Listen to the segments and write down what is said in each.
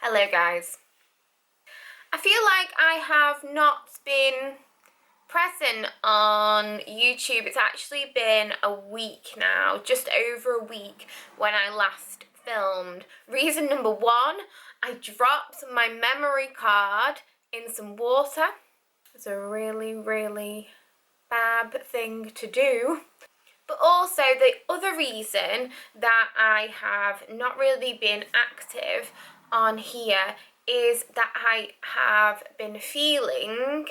Hello guys. I feel like I have not been present on YouTube. It's actually been a week now, just over a week when I last filmed. Reason number one, I dropped my memory card in some water. It's a really bad thing to do. But also the other reason that I have not really been active on here is that I have been feeling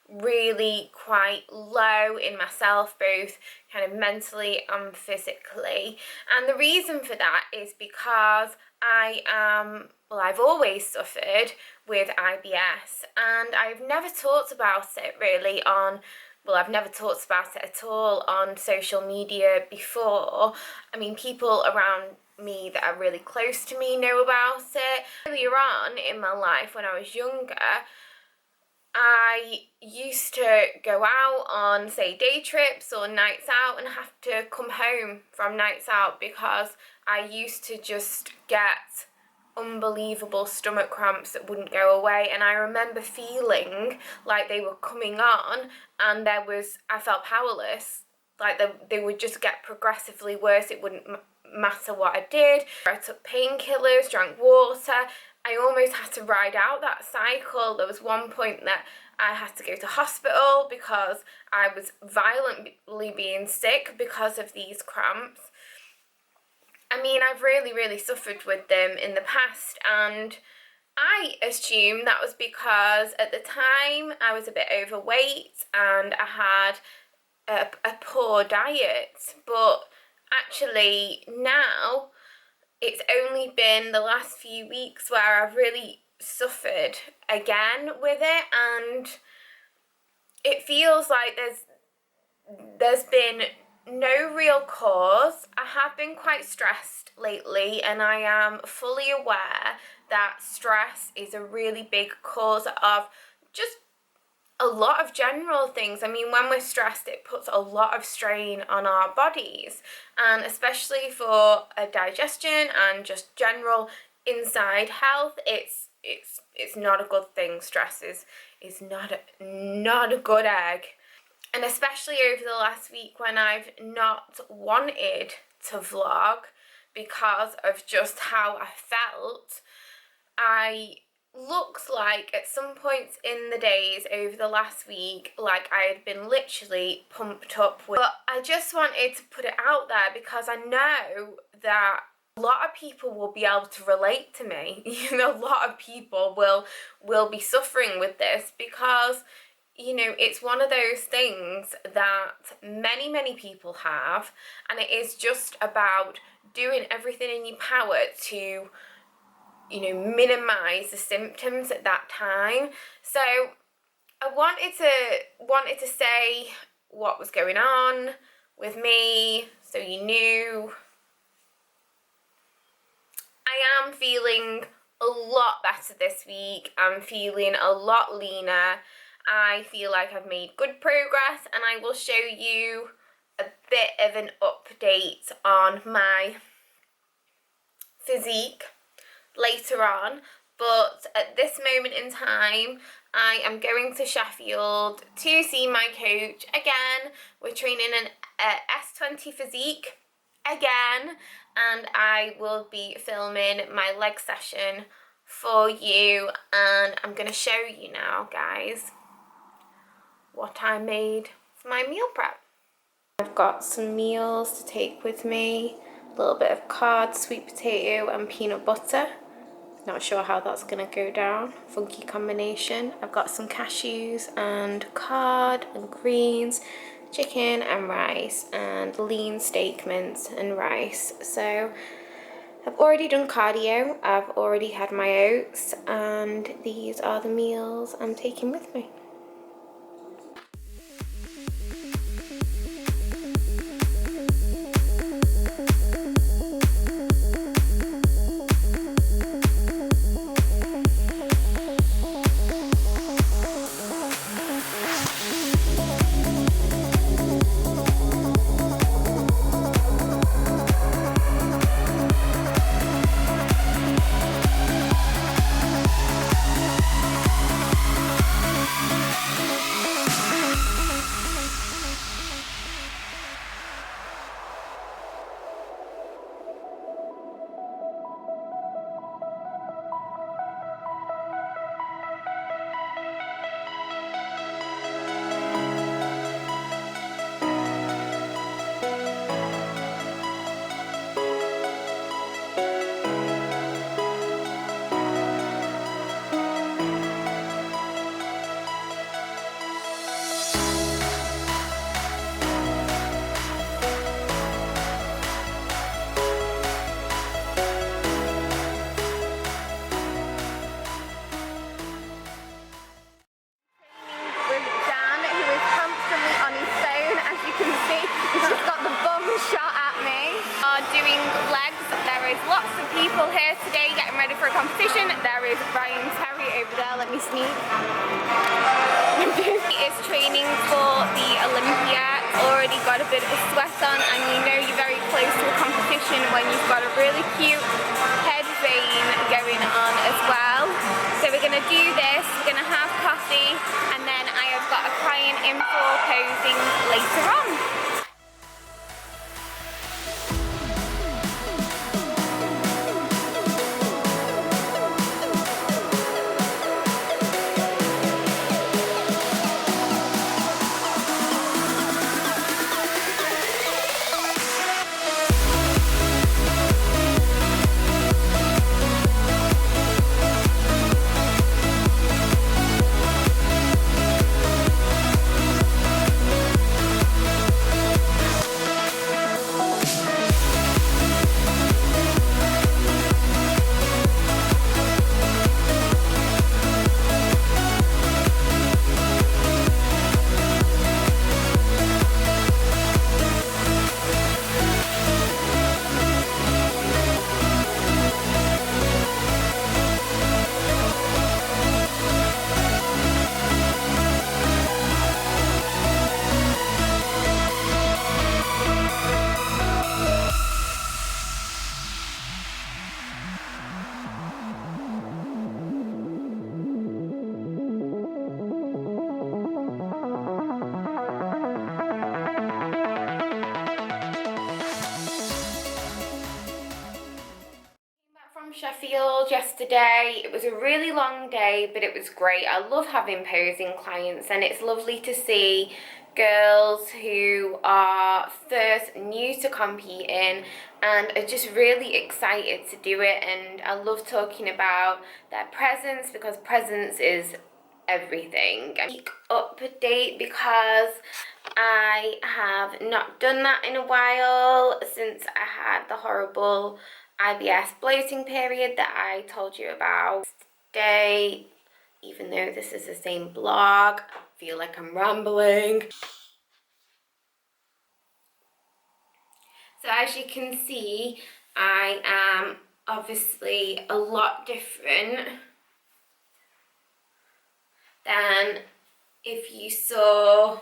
really quite low in myself, both kind of mentally and physically. And the reason for that is because I've always suffered with IBS, and I've never talked about it really I've never talked about it at all on social media before. I mean, people around me that are really close to me know about it. Earlier on in my life, when I was younger, I used to go out on, say, day trips or nights out and have to come home from nights out because I used to just get unbelievable stomach cramps that wouldn't go away, and I remember feeling like they were coming on and I felt powerless, like they would just get progressively worse. It wouldn't matter what I did. I took painkillers, drank water. I almost had to ride out that cycle. There was one point that I had to go to hospital because I was violently being sick because of these cramps. I mean, I've really suffered with them in the past, and I assume that was because at the time I was a bit overweight and I had a poor diet. But actually now it's only been the last few weeks where I've really suffered again with it, and it feels like there's been no real cause. I have been quite stressed lately, and I am fully aware that stress is a really big cause of just a lot of general things. I mean, when we're stressed, it puts a lot of strain on our bodies, and especially for a digestion and just general inside health, it's not a good thing. Stress is not a good egg. And especially over the last week when I've not wanted to vlog because of just how I felt, I looked like at some points in the days over the last week like I had been literally pumped up with. But I just wanted to put it out there because I know that a lot of people will be able to relate to me. You know, a lot of people will be suffering with this because, you know, it's one of those things that many people have, and it is just about doing everything in your power to, you know, minimize the symptoms at that time. So I wanted to say what was going on with me so you knew. I am feeling a lot better this week. I'm feeling a lot leaner. I feel like I've made good progress, and I will show you a bit of an update on my physique later on. But at this moment in time, I am going to Sheffield to see my coach again. We're training an S20 physique again, and I will be filming my leg session for you, and I'm going to show you now, guys, what I made for my meal prep. I've got some meals to take with me, a little bit of cod, sweet potato and peanut butter. Not sure how that's going to go down, funky combination. I've got some cashews and cod and greens, chicken and rice, and lean steak mince and rice. So I've already done cardio, I've already had my oats, and these are the meals I'm taking with me. competition. There is Ryan Terry over there, let me sneak. He is training for the Olympia, already got a bit of a sweat on, and you know you're very close to a competition when you've got a really cute head vein going on as well. So we're going to do this, we're going to have coffee, and then I have got a client in for posing later on. Sheffield yesterday. It was a really long day, but it was great. I love having posing clients, and it's lovely to see girls who are first new to competing and are just really excited to do it. And I love talking about their presence, because presence is everything. Update, because I have not done that in a while since I had the horrible IBS bloating period that I told you about. Today, even though this is the same blog, I feel like I'm rambling. So as you can see, I am obviously a lot different than if you saw,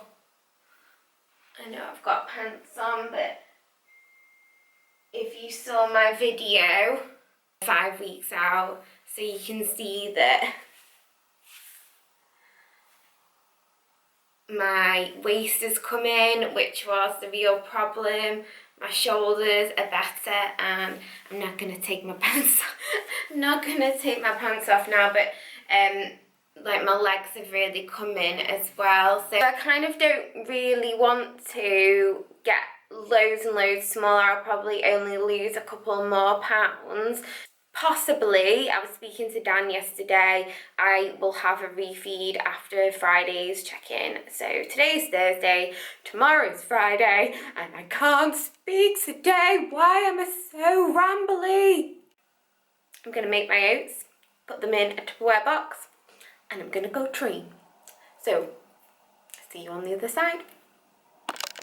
I know I've got pants on, but if you saw my video 5 weeks out, so you can see that my waist is coming, which was the real problem. My shoulders are better, and I'm not gonna take my pants off. I'm not gonna take my pants off now, but like my legs have really come in as well. So I kind of don't really want to get loads and loads smaller. I'll probably only lose a couple more pounds. Possibly, I was speaking to Dan yesterday, I will have a refeed after Friday's check-in. So today's Thursday, tomorrow's Friday, and I can't speak today. Why am I so rambly? I'm going to make my oats, put them in a Tupperware box, and I'm going to go train. So, see you on the other side.